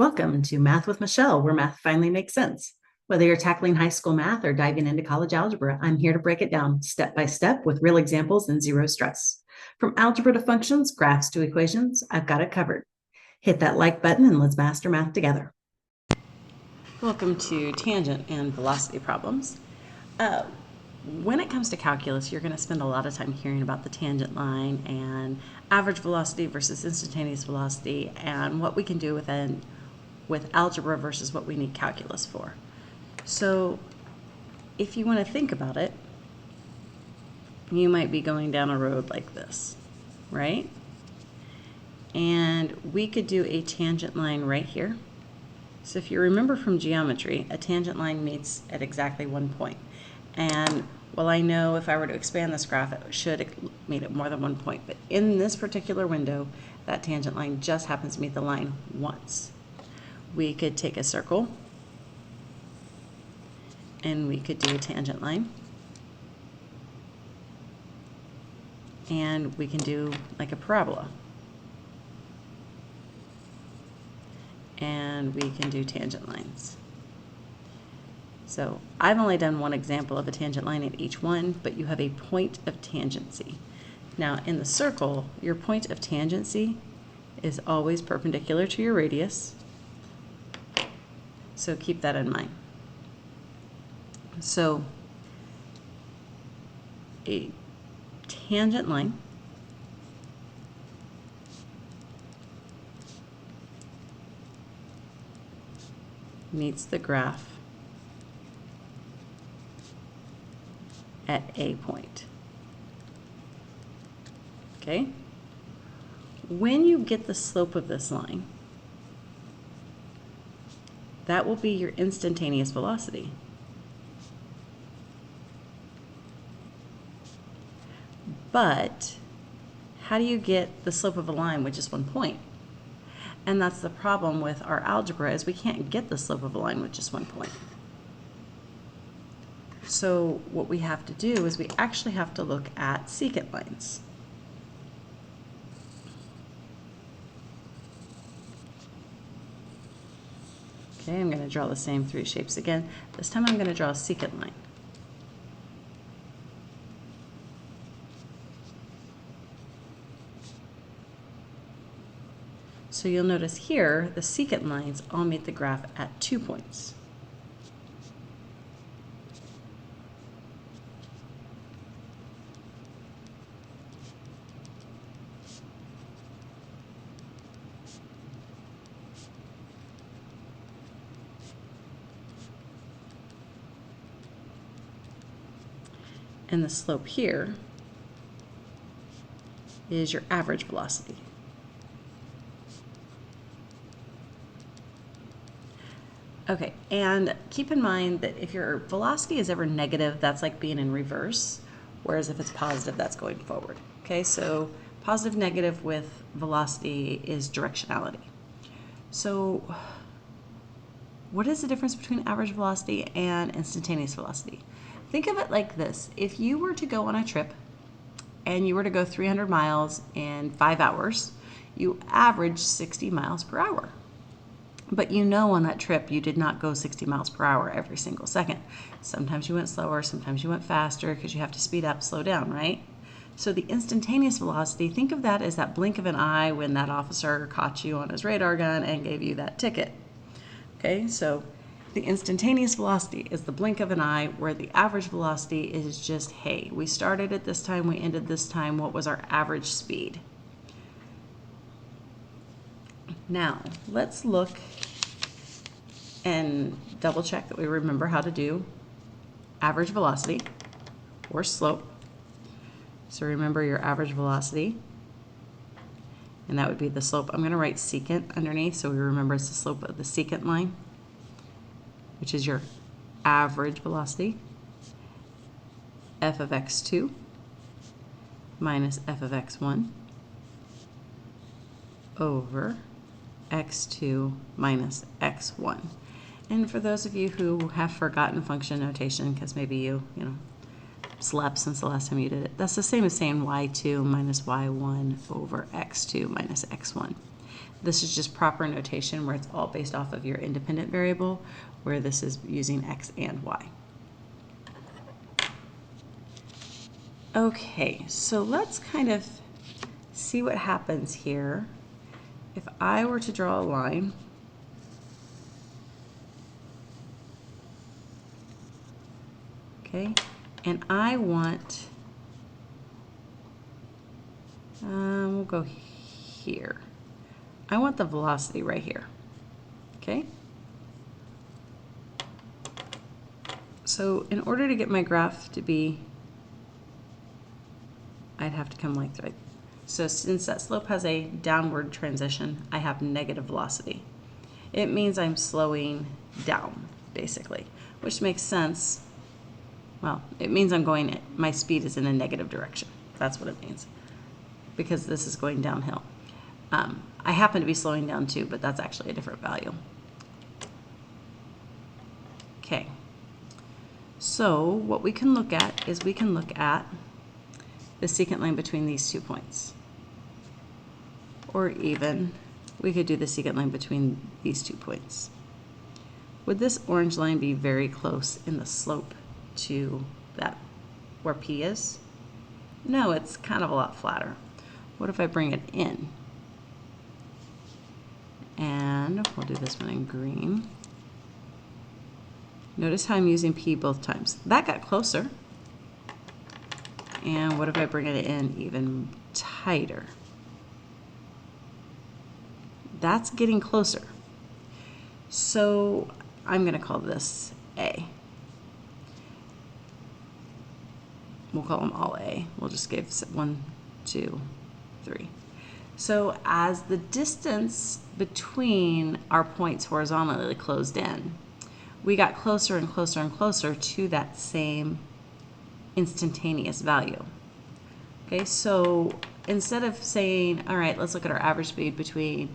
Welcome to Math with Michelle, where math finally makes sense. Whether you're tackling high school math or diving into college algebra, I'm here to break it down step by step with real examples and zero stress. From algebra to functions, graphs to equations, I've got it covered. Hit that like button and let's master math together. Welcome to tangent and velocity problems. When it comes to calculus, you're going to spend a lot of time hearing about the tangent line and average velocity versus instantaneous velocity and what we can do with algebra versus what we need calculus for. So if you want to think about it, you might be going down a road like this, right? And we could do a tangent line right here. So if you remember from geometry, a tangent line meets at exactly one point. And well, I know if I were to expand this graph, it should meet at more than one point. But in this particular window, that tangent line just happens to meet the line once. We could take a circle and we could do a tangent line. And we can do like a parabola. And we can do tangent lines. So I've only done one example of a tangent line at each one, but you have a point of tangency. Now in the circle, your point of tangency is always perpendicular to your radius. So keep that in mind. So a tangent line meets the graph at a point. Okay? When you get the slope of this line, that will be your instantaneous velocity. But how do you get the slope of a line with just one point? And that's the problem with our algebra, is we can't get the slope of a line with just one point. So what we have to do is we actually have to look at secant lines. Okay, I'm going to draw the same three shapes again. This time I'm going to draw a secant line. So you'll notice here, the secant lines all meet the graph at 2 points. And the slope here is your average velocity. Okay, and keep in mind that if your velocity is ever negative, that's like being in reverse, whereas if it's positive, that's going forward. Okay, so positive, negative with velocity is directionality. So what is the difference between average velocity and instantaneous velocity? Think of it like this. If you were to go on a trip and you were to go 300 miles in 5 hours, you average 60 miles per hour. But you know on that trip you did not go 60 miles per hour every single second. Sometimes you went slower, sometimes you went faster because you have to speed up, slow down, right? So the instantaneous velocity, think of that as that blink of an eye when that officer caught you on his radar gun and gave you that ticket. Okay, so the instantaneous velocity is the blink of an eye, where the average velocity is just, hey, we started at this time, we ended this time, what was our average speed? Now, let's look and double check that we remember how to do average velocity or slope. So remember your average velocity, and that would be the slope. I'm going to write secant underneath so we remember it's the slope of the secant line, which is your average velocity, f of x2 minus f of x1 over x2 minus x1. And for those of you who have forgotten function notation, because maybe you slept since the last time you did it. That's the same as saying y2 minus y1 over x2 minus x1. This is just proper notation where it's all based off of your independent variable, where this is using x and y. Okay, so let's kind of see what happens here if I were to draw a line. Okay, and I want, we'll go here. I want the velocity right here, okay? So in order to get my graph to be, I'd have to come like that. So since that slope has a downward transition, I have negative velocity. It means I'm slowing down, basically, which makes sense. Well, it means I'm going, my speed is in a negative direction. That's what it means, because this is going downhill. I happen to be slowing down too, but that's actually a different value. Okay, so what we can look at is we can look at the secant line between these 2 points. Or even, we could do the secant line between these 2 points. Would this orange line be very close in the slope to that, where P is? No, it's kind of a lot flatter. What if I bring it in? And we'll do this one in green. Notice how I'm using P both times. That got closer. And what if I bring it in even tighter? That's getting closer. So I'm going to call this A. We'll call them all A. We'll just give 1, 2, 3. So as the distance between our points horizontally closed in, we got closer and closer and closer to that same instantaneous value. Okay, so instead of saying, all right, let's look at our average speed between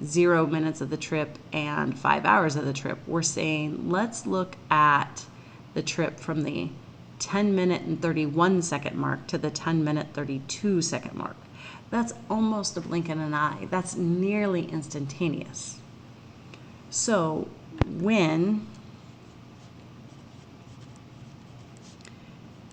0 minutes of the trip and 5 hours of the trip, we're saying, let's look at the trip from the 10-minute and 31-second mark to the 10-minute, 32-second mark. That's almost a blink of an eye. That's nearly instantaneous. So when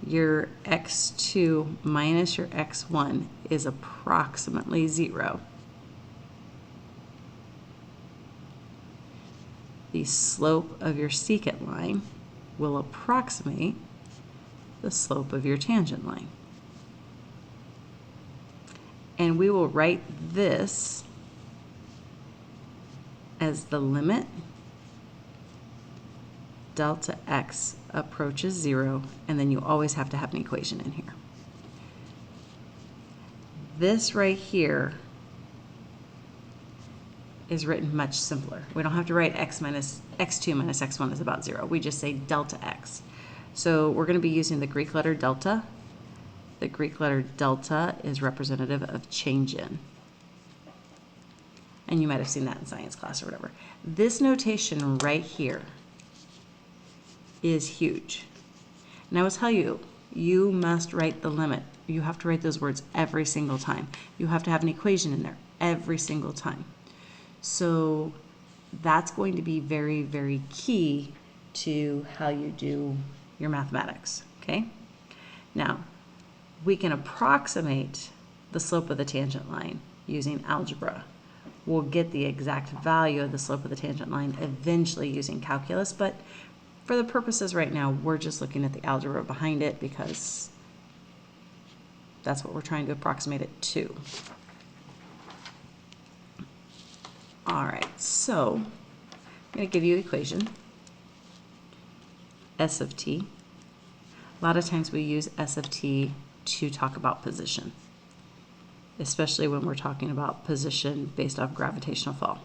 your x2 minus your x1 is approximately 0, the slope of your secant line will approximate the slope of your tangent line. And we will write this as the limit delta x approaches 0, and then you always have to have an equation in here. This right here is written much simpler. We don't have to write x2 minus x1 is about 0. We just say delta x. So we're going to be using the Greek letter delta. The Greek letter delta is representative of change in. And you might have seen that in science class or whatever. This notation right here is huge. And I will tell you, you must write the limit. You have to write those words every single time. You have to have an equation in there every single time. So that's going to be very, very key to how you do your mathematics, okay? Now, we can approximate the slope of the tangent line using algebra. We'll get the exact value of the slope of the tangent line eventually using calculus, but for the purposes right now, we're just looking at the algebra behind it because that's what we're trying to approximate it to. All right, so I'm going to give you an equation, S of t. A lot of times we use S of t to talk about position, especially when we're talking about position based off gravitational fall.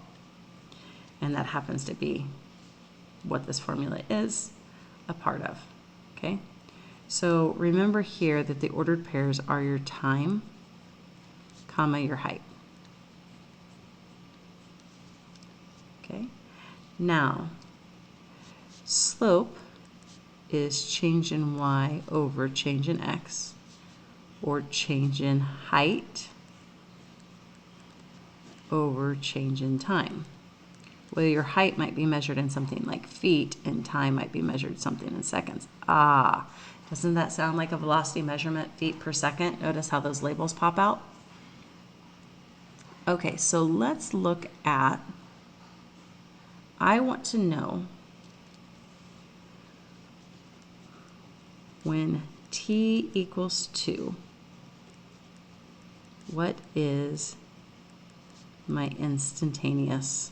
And that happens to be what this formula is a part of, okay? So remember here that the ordered pairs are your time, comma, your height. Okay, now slope is change in y over change in x, or change in height over change in time. Well, your height might be measured in something like feet, and time might be measured something in seconds. Ah, doesn't that sound like a velocity measurement, feet per second? Notice how those labels pop out? Okay, so let's look at, I want to know when t equals 2, what is my instantaneous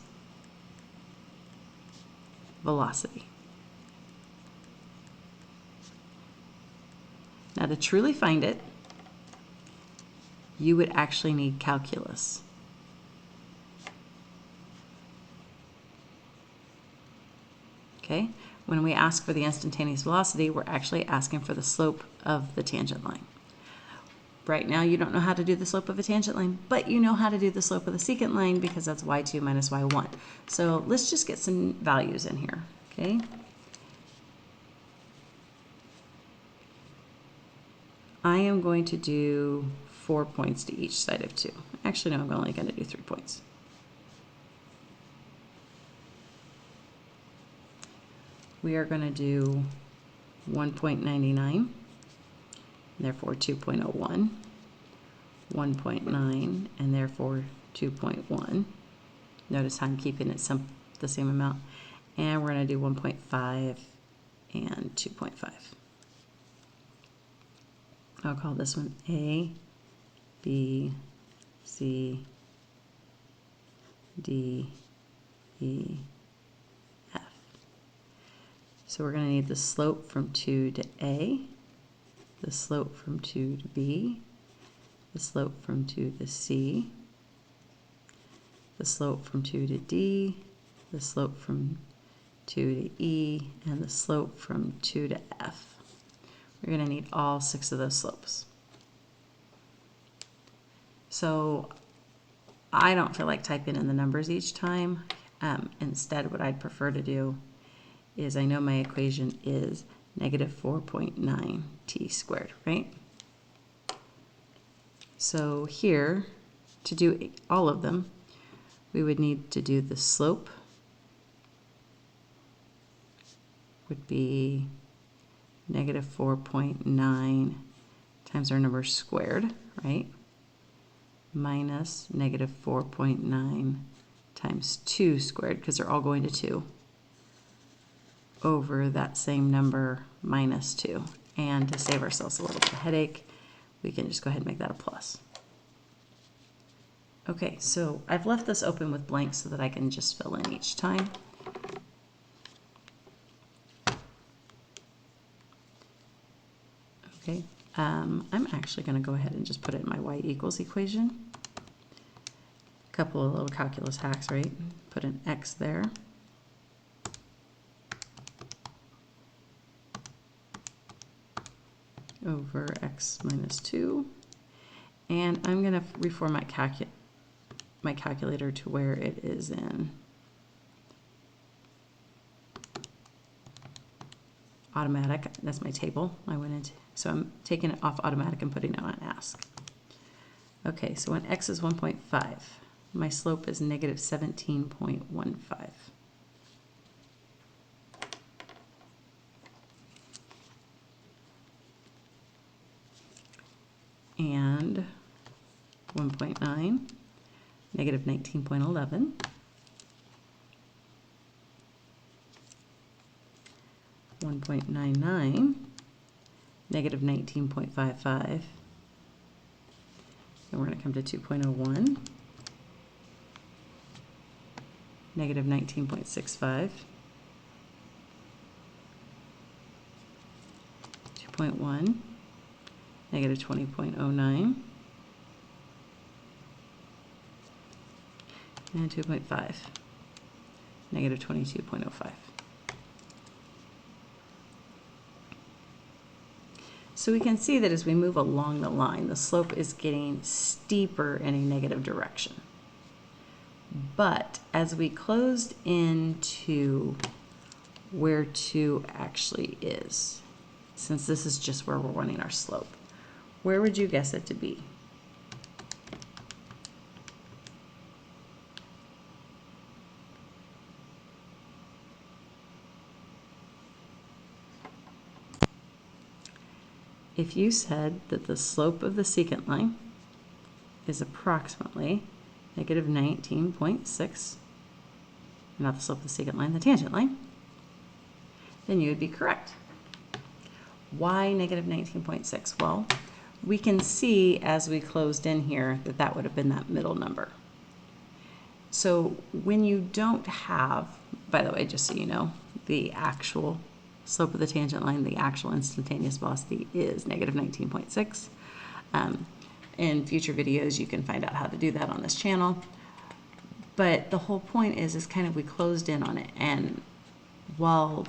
velocity? Now, to truly find it, you would actually need calculus. Okay? When we ask for the instantaneous velocity, we're actually asking for the slope of the tangent line. Right now, you don't know how to do the slope of a tangent line, but you know how to do the slope of the secant line because that's y2 minus y1. So let's just get some values in here, okay? I am going to do 4 points to each side of 2. Actually, no, I'm only going to do 3 points. We are going to do 1.99, therefore 2.01, 1.9, and therefore 2.1. Notice how I'm keeping it the same amount. And we're going to do 1.5 and 2.5. I'll call this one A, B, C, D, E, F. So we're going to need the slope from 2 to A, the slope from 2 to B, the slope from 2 to C, the slope from 2 to D, the slope from 2 to E, and the slope from 2 to F. We're going to need all 6 of those slopes. So I don't feel like typing in the numbers each time. Instead, what I'd prefer to do is, I know my equation is negative 4.9 t squared, right? So here, to do all of them, we would need to do the slope would be negative 4.9 times our number squared, right? Minus negative 4.9 times 2 squared, because they're all going to 2, over that same number minus 2. And to save ourselves a little bit of headache, we can just go ahead and make that a plus. Okay, so I've left this open with blanks so that I can just fill in each time. Okay, I'm actually going to go ahead and just put it in my y equals equation. A couple of little calculus hacks, right? Put an x there. Over x minus 2. And I'm going to reform my calculator to where it is in automatic. That's my table I went into. So I'm taking it off automatic and putting it on ask. Okay, so when x is 1.5, my slope is negative 17.15. And 1.9, negative 19.11. 1.99, negative 19.55. And we're going to come to 2.01, negative 19.65. 2.1, negative 20.09. And 2.5, negative 22.05. So we can see that as we move along the line, the slope is getting steeper in a negative direction. But as we closed into where 2 actually is, since this is just where we're running our slope, where would you guess it to be? if you said that the slope of the secant line is approximately negative 19.6, not the slope of the secant line, the tangent line, then you would be correct. Why negative 19.6? Well, we can see as we closed in here that that would have been that middle number. So when you don't have, by the way, just so you know, the actual slope of the tangent line, the actual instantaneous velocity is negative 19.6. In future videos, you can find out how to do that on this channel. But the whole point is kind of we closed in on it. And while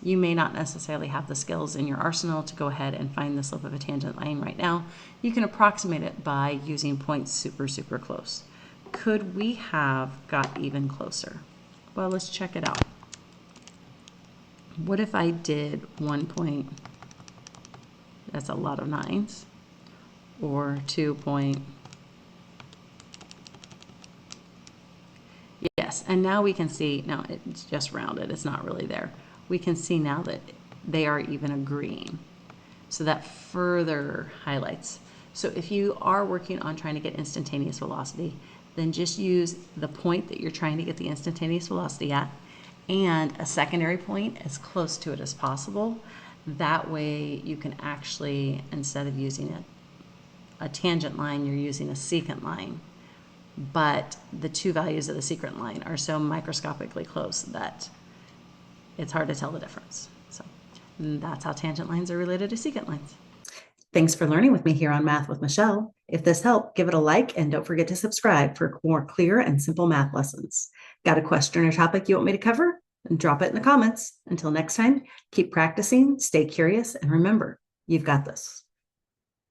you may not necessarily have the skills in your arsenal to go ahead and find the slope of a tangent line right now, you can approximate it by using points super, super close. Could we have got even closer? Well, let's check it out. What if I did 1 point, that's a lot of nines, or 2 point, yes, and now we can see, now it's just rounded, it's not really there. We can see now that they are even agreeing. So that further highlights. So if you are working on trying to get instantaneous velocity, then just use the point that you're trying to get the instantaneous velocity at and a secondary point as close to it as possible. That way you can actually, instead of using a tangent line, you're using a secant line. But the two values of the secant line are so microscopically close that it's hard to tell the difference. So that's how tangent lines are related to secant lines. Thanks for learning with me here on Math with Michelle. If this helped, give it a like and don't forget to subscribe for more clear and simple math lessons. Got a question or topic you want me to cover? Drop it in the comments. Until next time, keep practicing, stay curious, and remember, you've got this.